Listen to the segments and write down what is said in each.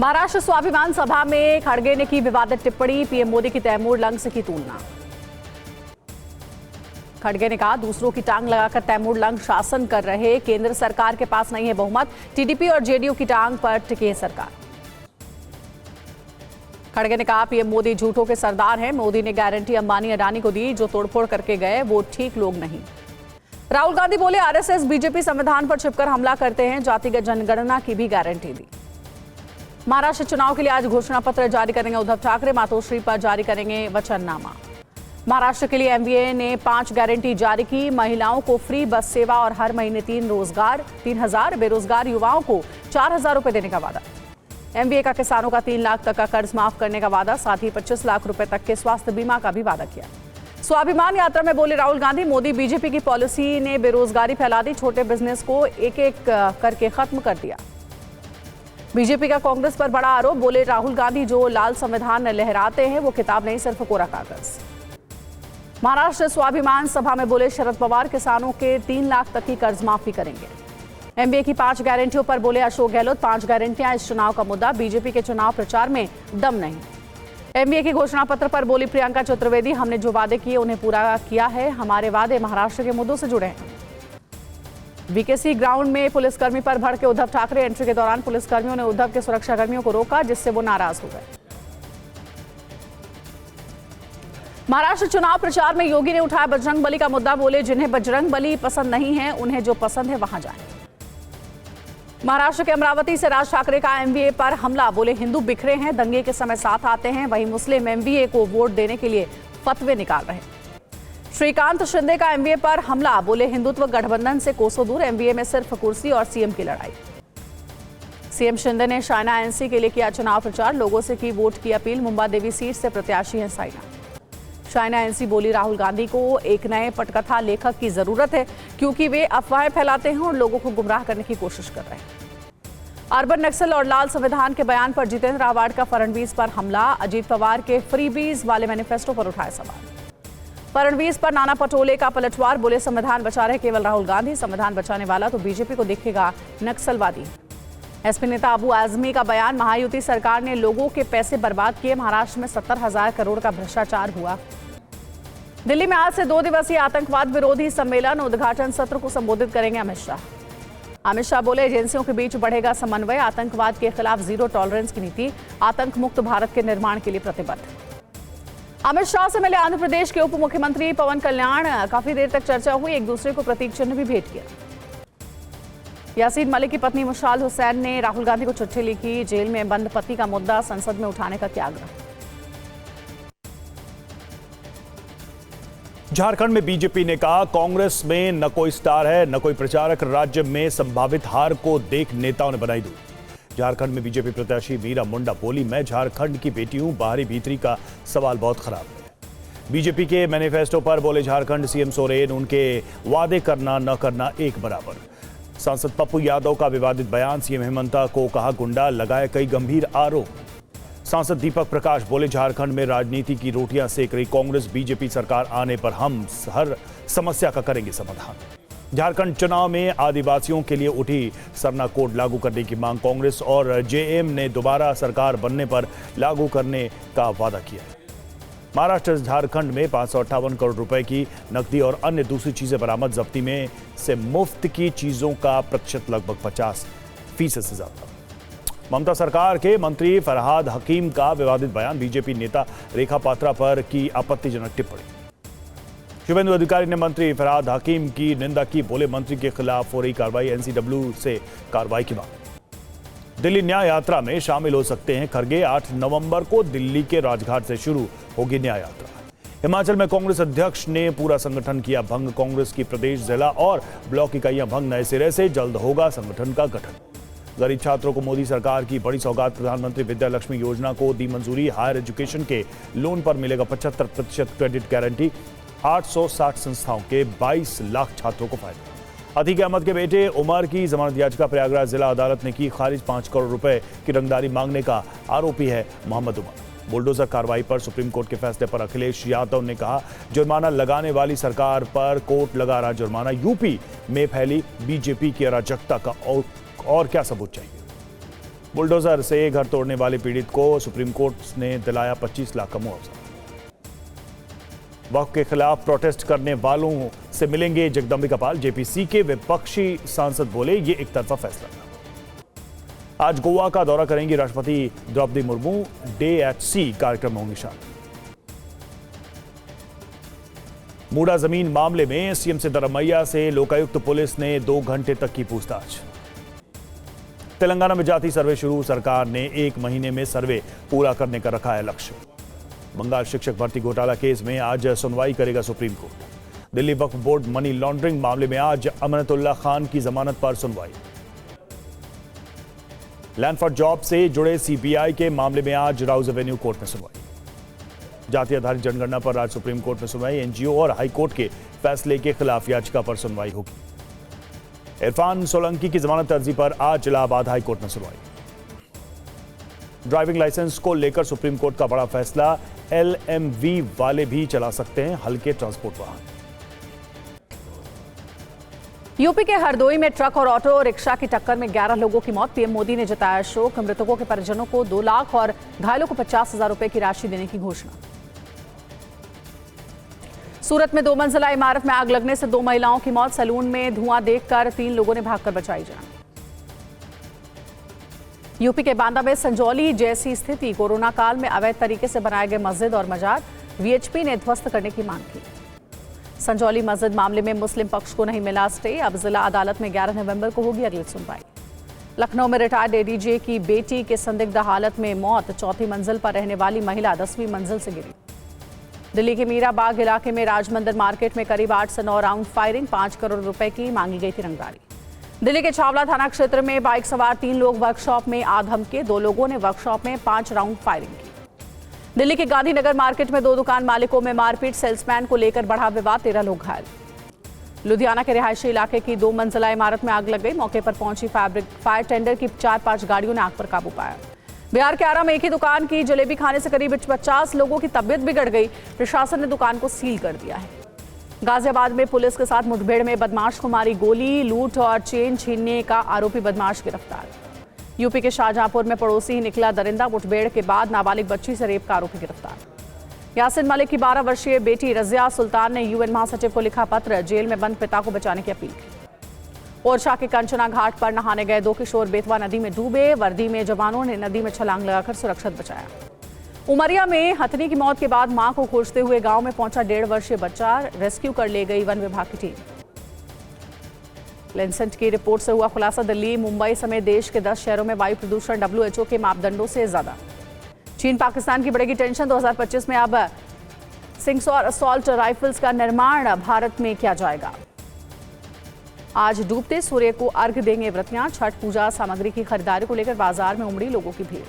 महाराष्ट्र स्वाभिमान सभा में खड़गे ने की विवादित टिप्पणी, पीएम मोदी की तैमूर लंग से की तुलना। खड़गे ने कहा, दूसरों की टांग लगाकर तैमूर लंग शासन कर रहे, केंद्र सरकार के पास नहीं है बहुमत, टीडीपी और जेडीयू की टांग पर टिकी है सरकार। खड़गे ने कहा, पीएम मोदी झूठों के सरदार हैं, मोदी ने गारंटी अंबानी अडानी को दी, जो तोड़फोड़ करके गए वो ठीक लोग नहीं। राहुल गांधी बोले, आरएसएस बीजेपी संविधान पर छिपकर हमला करते हैं, जातिगत जनगणना की भी गारंटी दी। महाराष्ट्र चुनाव के लिए आज घोषणा पत्र जारी करेंगे उद्धव ठाकरे, मातोश्री पर जारी करेंगे वचननामा। महाराष्ट्र के लिए एमवीए ने 5 गारंटी जारी की, महिलाओं को फ्री बस सेवा और हर महीने 3 रोजगार, 3000 बेरोजगार युवाओं को 4000 रुपए देने का वादा। एमवीए का किसानों का 3 लाख तक का कर्ज माफ करने का वादा, साथ ही 25 लाख रुपए तक के स्वास्थ्य बीमा का भी वादा किया। स्वाभिमान यात्रा में बोले राहुल गांधी, मोदी बीजेपी की पॉलिसी ने बेरोजगारी फैला दी, छोटे बिजनेस को एक एक करके खत्म कर दिया। बीजेपी का कांग्रेस पर बड़ा आरोप, बोले राहुल गांधी जो लाल संविधान लहराते हैं वो किताब नहीं, सिर्फ कोरा कागज। महाराष्ट्र स्वाभिमान सभा में बोले शरद पवार, किसानों के 3 लाख तक की कर्ज माफी करेंगे। एमबीए की 5 गारंटियों पर बोले अशोक गहलोत, 5 गारंटियां इस चुनाव का मुद्दा, बीजेपी के चुनाव प्रचार में दम नहीं। एमबीए के घोषणा पत्र पर बोली प्रियंका चतुर्वेदी, हमने जो वादे किए उन्हें पूरा किया है, हमारे वादे महाराष्ट्र के मुद्दों से जुड़े हैं। वीकेसी ग्राउंड में पुलिसकर्मी पर भड़के उद्धव ठाकरे, एंट्री के दौरान पुलिसकर्मियों ने उद्धव के सुरक्षाकर्मियों को रोका, जिससे वो नाराज हो गए। महाराष्ट्र चुनाव प्रचार में योगी ने उठाया बजरंग बली का मुद्दा, बोले जिन्हें बजरंग बली पसंद नहीं है उन्हें जो पसंद है वहां जाएं। महाराष्ट्र के अमरावती से राज ठाकरे का एमवीए पर हमला, बोले हिंदू बिखरे हैं, दंगे के समय साथ आते हैं, वहीं मुस्लिम एमवीए को वोट देने के लिए फतवे निकाल रहे हैं। श्रीकांत शिंदे का एमवीए पर हमला, बोले हिंदुत्व गठबंधन से कोसों दूर, एमवीए में सिर्फ कुर्सी और सीएम की लड़ाई। सीएम शिंदे ने शाइना एनसी के लिए किया चुनाव प्रचार, लोगों से की वोट की अपील, मुंबा देवी सीट से प्रत्याशी हैं साइना। शाइना एनसी बोली राहुल गांधी को एक नए पटकथा लेखक की जरूरत है, क्योंकि वे अफवाहें फैलाते हैं और लोगों को गुमराह करने की कोशिश कर रहे हैं। अर्बन नक्सल और लाल संविधान के बयान पर जितेंद्र आव्हाड का फडणवीस पर हमला, अजीत पवार के फ्रीबीज वाले मैनिफेस्टो पर उठाए सवाल। फडणवीस पर नाना पटोले का पलटवार, बोले संविधान बचा रहे केवल राहुल गांधी, संविधान बचाने वाला तो बीजेपी को दिखेगा नक्सलवादी। एसपी नेता अबू आजमी का बयान, महायुति सरकार ने लोगों के पैसे बर्बाद किए, महाराष्ट्र में 70,000 करोड़ का भ्रष्टाचार हुआ। दिल्ली में आज से 2 दिवसीय आतंकवाद विरोधी सम्मेलन, उद्घाटन सत्र को संबोधित करेंगे अमित शाह। अमित शाह बोले एजेंसियों के बीच बढ़ेगा समन्वय, आतंकवाद के खिलाफ जीरो टॉलरेंस की नीति, आतंक मुक्त भारत के निर्माण के लिए प्रतिबद्ध। अमित शाह से मिले आंध्र प्रदेश के उप मुख्यमंत्री पवन कल्याण, काफी देर तक चर्चा हुई, एक दूसरे को प्रतीक चिन्ह भी भेंट किया। यासीन मलिक की पत्नी मुशाल हुसैन ने राहुल गांधी को चिट्ठी लिखी, जेल में बंद पति का मुद्दा संसद में उठाने का किया आग्रह। झारखंड में बीजेपी ने कहा, कांग्रेस में न कोई स्टार है न कोई प्रचारक, राज्य में संभावित हार को देख नेताओं ने बनाई दूर। झारखंड में बीजेपी प्रत्याशी मीरा मुंडा बोली, मैं झारखंड की बेटी हूं, बाहरी भीतरी का सवाल बहुत खराब है। बीजेपी के मैनिफेस्टो पर बोले झारखंड सीएम सोरेन, उनके वादे करना न करना एक बराबर। सांसद पप्पू यादव का विवादित बयान, सीएम हेमंता को कहा गुंडा, लगाए कई गंभीर आरोप। सांसद दीपक प्रकाश बोले झारखंड में राजनीति की रोटियां सेक रही कांग्रेस, बीजेपी सरकार आने पर हम हर समस्या का करेंगे समाधान। झारखंड चुनाव में आदिवासियों के लिए उठी सरना कोड लागू करने की मांग, कांग्रेस और जेएम ने दोबारा सरकार बनने पर लागू करने का वादा किया है। महाराष्ट्र झारखंड में 558 करोड़ रुपए की नकदी और अन्य दूसरी चीजें बरामद, जब्ती में से मुफ्त की चीजों का प्रतिशत लगभग 50% से ज्यादा। ममता सरकार के मंत्री फरहाद हकीम का विवादित बयान, बीजेपी नेता रेखा पात्रा पर की आपत्तिजनक टिप्पणी। शुभेंदु अधिकारी ने मंत्री फरहाद हकीम की निंदा की, बोले मंत्री के खिलाफ हो रही कार्रवाई, एनसीडब्ल्यू से कार्रवाई की मांग। दिल्ली न्याय यात्रा में शामिल हो सकते हैं खड़गे, 8 नवंबर को दिल्ली के राजघाट से शुरू होगी न्याय यात्रा। हिमाचल में कांग्रेस अध्यक्ष ने पूरा संगठन किया भंग, कांग्रेस की प्रदेश, जिला और ब्लॉक इकाइयां भंग, नए सिरे से जल्द होगा संगठन का गठन। गरीब छात्रों को मोदी सरकार की बड़ी सौगात, प्रधानमंत्री विद्या लक्ष्मी योजना को दी मंजूरी, हायर एजुकेशन के लोन पर मिलेगा 75% क्रेडिट गारंटी, 860 संस्थाओं के 22 लाख छात्रों को फायदा। अतीक अहमद के बेटे उमर की जमानत याचिका प्रयागराज जिला अदालत ने की खारिज, 5 करोड़ रुपए की रंगदारी मांगने का आरोपी है मोहम्मद उमर। बुलडोजर कार्रवाई पर सुप्रीम कोर्ट के फैसले पर अखिलेश यादव ने कहा, जुर्माना लगाने वाली सरकार पर कोर्ट लगा रहा जुर्माना, यूपी में फैली बीजेपी की अराजकता का और क्या सबूत चाहिए। बुलडोजर से घर तोड़ने वाले पीड़ित को सुप्रीम कोर्ट ने दिलाया 25 लाख का मुआवजा। वक्फ के खिलाफ प्रोटेस्ट करने वालों से मिलेंगे जगदम्बिका पाल। जेपीसी के विपक्षी सांसद बोले ये एक तरफा फैसला था। आज गोवा का दौरा करेंगी राष्ट्रपति द्रौपदी मुर्मू। DHC कार्यक्रम में होंगे शामिल। मूडा जमीन मामले में सीएम सिद्धरामैया से लोकायुक्त पुलिस ने 2 घंटे तक की पूछताछ। तेलंगाना में जाति सर्वे शुरू। सरकार ने 1 महीने में सर्वे पूरा करने का रखा है लक्ष्य। बंगाल शिक्षक भर्ती घोटाला केस में आज सुनवाई करेगा supreme court. Delhi Waqf board money laundering मामले में आज अमनतुल्ला खान की जमानत पर सुनवाई। लैंड फॉर जॉब से जुड़े सीबीआई के मामले में आज राउज एवेन्यू कोर्ट में सुनवाई। जाति आधारित जनगणना पर आज सुप्रीम कोर्ट में सुनवाई। एनजीओ और हाईकोर्ट के फैसले के खिलाफ याचिका पर सुनवाई होगी। इरफान सोलंकी की जमानत अर्जी पर आज इलाहाबाद हाईकोर्ट में सुनवाई। ड्राइविंग लाइसेंस को लेकर सुप्रीम कोर्ट का बड़ा फैसला। LMV वाले भी चला सकते हैं हल्के ट्रांसपोर्ट वाहन। यूपी के हरदोई में ट्रक और ऑटो रिक्शा की टक्कर में 11 लोगों की मौत। पीएम मोदी ने जताया शोक। मृतकों के परिजनों को 2 लाख और घायलों को 50,000 रुपए की राशि देने की घोषणा। सूरत में 2 मंजिला इमारत में आग लगने से 2 महिलाओं की मौत। सैलून में धुआं देखकर 3 लोगों ने भागकर बचाई जान। यूपी के बांदा में संजौली जैसी स्थिति। कोरोना काल में अवैध तरीके से बनाए गए मस्जिद और मजार वीएचपी ने ध्वस्त करने की मांग की। संजौली मस्जिद मामले में मुस्लिम पक्ष को नहीं मिला स्टे। अब जिला अदालत में 11 नवंबर को होगी अगली सुनवाई। लखनऊ में रिटायर्ड एडीजे की बेटी के संदिग्ध हालत में मौत। 4थी मंजिल पर रहने वाली महिला 10वीं मंजिल से गिरी। दिल्ली के मीरा बाग इलाके में राजमंदिर मार्केट में करीब 8 से 9 राउंड फायरिंग। 5 करोड़ रुपए की मांगी गई थी रंगदारी। दिल्ली के छावला थाना क्षेत्र में बाइक सवार 3 लोग वर्कशॉप में आधम के। 2 लोगों ने वर्कशॉप में 5 राउंड फायरिंग की। दिल्ली के गांधीनगर मार्केट में 2 दुकान मालिकों में मारपीट। सेल्समैन को लेकर बढ़ा विवाद। 13 लोग घायल। लुधियाना के रिहायशी इलाके की 2 मंजिला इमारत में आग लग गई। मौके पर पहुंची फायर टेंडर की 4-5 गाड़ियों ने आग पर काबू पाया। बिहार के आरा में एक ही दुकान की जलेबी खाने से करीब 50 लोगों की तबीयत बिगड़ गई। प्रशासन ने दुकान को सील कर दिया है। गाजियाबाद में पुलिस के साथ मुठभेड़ में बदमाश को मारी गोली। लूट और चेन छीनने का आरोपी बदमाश गिरफ्तार। यूपी के शाहजहांपुर में पड़ोसी ही निकला दरिंदा। मुठभेड़ के बाद नाबालिग बच्ची से रेप का आरोपी गिरफ्तार। यासिन मलिक की 12 वर्षीय बेटी रजिया सुल्तान ने यूएन महासचिव को लिखा पत्र। जेल में बंद पिता को बचाने की अपील की। ओरछा के कंचना घाट पर नहाने गए 2 किशोर बेतवा नदी में डूबे। वर्दी में जवानों ने नदी में छलांग लगाकर सुरक्षित बचाया। उमरिया में हथनी की मौत के बाद मां को खोजते हुए गांव में पहुंचा 1.5 वर्षीय बच्चा। रेस्क्यू कर ले गई वन विभाग की टीम। लेंसेंट की रिपोर्ट से हुआ खुलासा। दिल्ली मुंबई समेत देश के 10 शहरों में वायु प्रदूषण WHO के मापदंडों से ज्यादा। चीन पाकिस्तान की बढ़ेगी टेंशन। 2025 में अब सिंगसौर असॉल्ट राइफल्स का निर्माण भारत में किया जाएगा। आज डूबते सूर्य को अर्घ्य देंगे व्रतियां। छठ पूजा सामग्री की खरीदारी को लेकर बाजार में उमड़ी लोगों की भीड़।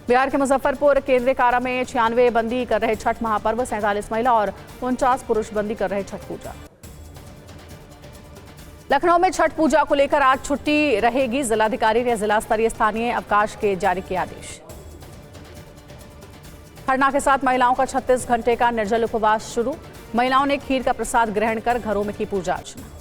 बिहार के मुजफ्फरपुर केंद्रीय कारा में 96 बंदी कर रहे छठ महापर्व। 47 महिला और 49 पुरुष बंदी कर रहे छठ पूजा। लखनऊ में छठ पूजा को लेकर आज छुट्टी रहेगी। जिलाधिकारी ने जिला स्तरीय स्थानीय अवकाश के जारी किए आदेश। खरना के साथ महिलाओं का 36 घंटे का निर्जल उपवास शुरू। महिलाओं ने खीर का प्रसाद ग्रहण कर घरों में की पूजा अर्चना।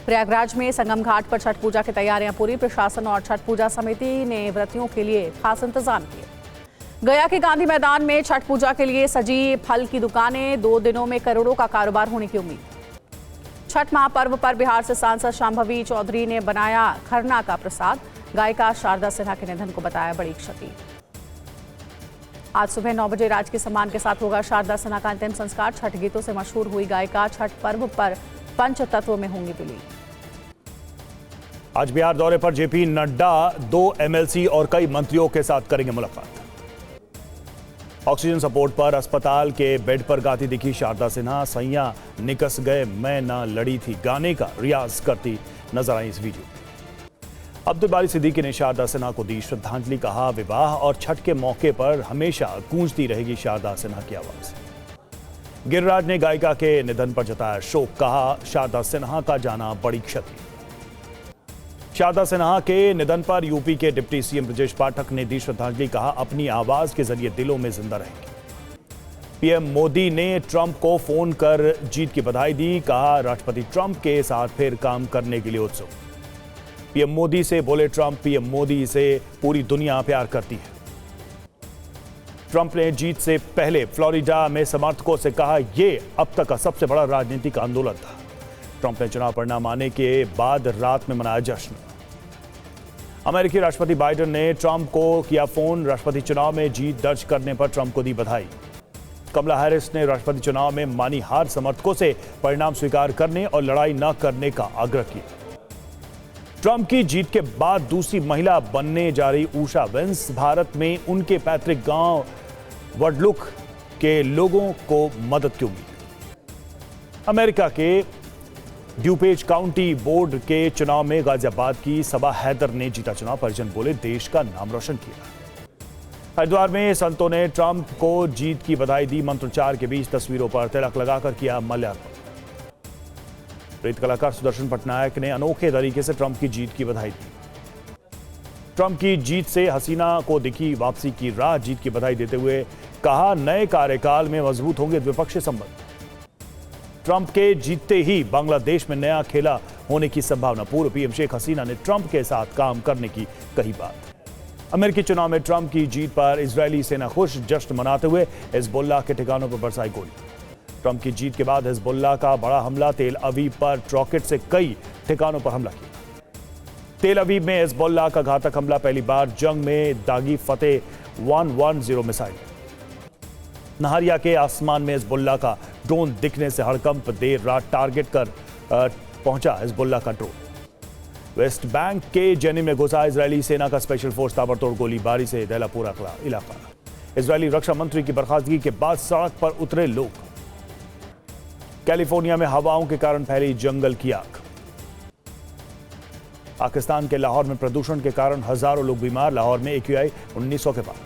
प्रयागराज में संगम घाट पर छठ पूजा की तैयारियां पूरी। प्रशासन और छठ पूजा समिति ने व्रतियों के लिए खास इंतजाम किए। गया के गांधी मैदान में छठ पूजा के लिए सजी फल की दुकानें। 2 दिनों में करोड़ों का कारोबार होने की उम्मीद। छठ महापर्व पर बिहार से सांसद शांभवी चौधरी ने बनाया खरना का प्रसाद। गायिका शारदा सिन्हा के निधन को बताया बड़ी क्षति। आज सुबह 9 बजे राजकीय सम्मान के साथ होगा शारदा सिन्हा का अंतिम संस्कार। छठ गीतों से मशहूर हुई गायिका छठ पर्व पर पंचतत्व में होंगी विलीन। आज बिहार दौरे पर जेपी नड्डा 2 MLC और कई मंत्रियों के साथ करेंगे मुलाकात। ऑक्सीजन सपोर्ट पर अस्पताल के बेड पर गाती दिखी शारदा सिन्हा। सैया निकस गए मैं ना लड़ी थी गाने का रियाज करती नजर आई इस वीडियो में। अब्दुल बारी सिद्दीकी ने शारदा सिन्हा को दी श्रद्धांजलि। कहा विवाह और छठ के मौके पर हमेशा गूंजती रहेगी शारदा सिन्हा की आवाज। गिरिराज ने गायिका के निधन पर जताया शोक। कहा शारदा सिन्हा का जाना बड़ी क्षति। शारदा सिन्हा के निधन पर यूपी के डिप्टी सीएम ब्रजेश पाठक ने दी श्रद्धांजलि। कहा अपनी आवाज के जरिए दिलों में जिंदा रहेंगे। पीएम मोदी ने ट्रंप को फोन कर जीत की बधाई दी। कहा राष्ट्रपति ट्रंप के साथ फिर काम करने के लिए उत्सुक। पीएम मोदी से बोले ट्रंप, पीएम मोदी से पूरी दुनिया प्यार करती है। ट्रंप ने जीत से पहले फ्लोरिडा में समर्थकों से कहा, यह अब तक का सबसे बड़ा राजनीतिक आंदोलन था। ट्रंप ने चुनाव परिणाम आने के बाद रात में मनाया जश्न। अमेरिकी राष्ट्रपति बाइडेन ने ट्रंप को किया फोन, राष्ट्रपति चुनाव में जीत दर्ज करने पर ट्रंप को दी बधाई। कमला हैरिस ने राष्ट्रपति चुनाव में मानी हार, समर्थकों से परिणाम स्वीकार करने और लड़ाई न करने का आग्रह किया। ट्रंप की जीत के बाद दूसरी महिला बनने जा रही उषा वेंस भारत में उनके पैतृक गांव वडलुक के लोगों को मदद की उम्मीद। अमेरिका के ड्यूपेज काउंटी बोर्ड के चुनाव में गाजियाबाद की सबा हैदर ने जीता चुनाव, परिजन बोले देश का नाम रोशन किया। हरिद्वार में संतों ने ट्रंप को जीत की बधाई दी, मंत्रोच्चार के बीच तस्वीरों पर तिलक लगाकर किया माल्यार्पण। प्रेरित कलाकार सुदर्शन पटनायक ने अनोखे तरीके से ट्रंप की जीत की बधाई दी। ट्रंप की जीत से हसीना को दिखी वापसी की राह, जीत की बधाई देते हुए कहा, नए कार्यकाल में मजबूत होंगे द्विपक्षीय संबंध। ट्रंप के जीतते ही बांग्लादेश में नया खेला होने की संभावना। पूर्व पीएम शेख हसीना ने ट्रंप के साथ काम करने की कही बात। अमेरिकी चुनाव में ट्रंप की जीत पर इजरायली सेना खुश, जश्न मनाते हुए हिजबुल्लाह के ठिकानों पर बरसाई गोली। ट्रंप की जीत के बाद हिजबुल्लाह का बड़ा हमला, तेल अवीव पर रॉकेट से कई ठिकानों पर हमला किया। तेल अवीव में हिजबुल्लाह का घातक हमला, पहली बार जंग में दागी फतेह 110 मिसाइल। नहारिया के आसमान में हिजबुल्लाह का ड्रोन दिखने से हड़कंप, देर रात टारगेट कर पहुंचा हिजबुल्लाह का ड्रोन। वेस्ट बैंक के जेनिन में घुसा इजरायली सेना का स्पेशल फोर्स, ताबड़तोड़ गोलीबारी से दहला पूरा इलाका। इजरायली रक्षा मंत्री की बर्खास्तगी के बाद सड़क पर उतरे लोग। कैलिफोर्निया में हवाओं के कारण फैली जंगल की आग। पाकिस्तान के लाहौर में प्रदूषण के कारण हजारों लोग बीमार, लाहौर में AQI 1900 के पार।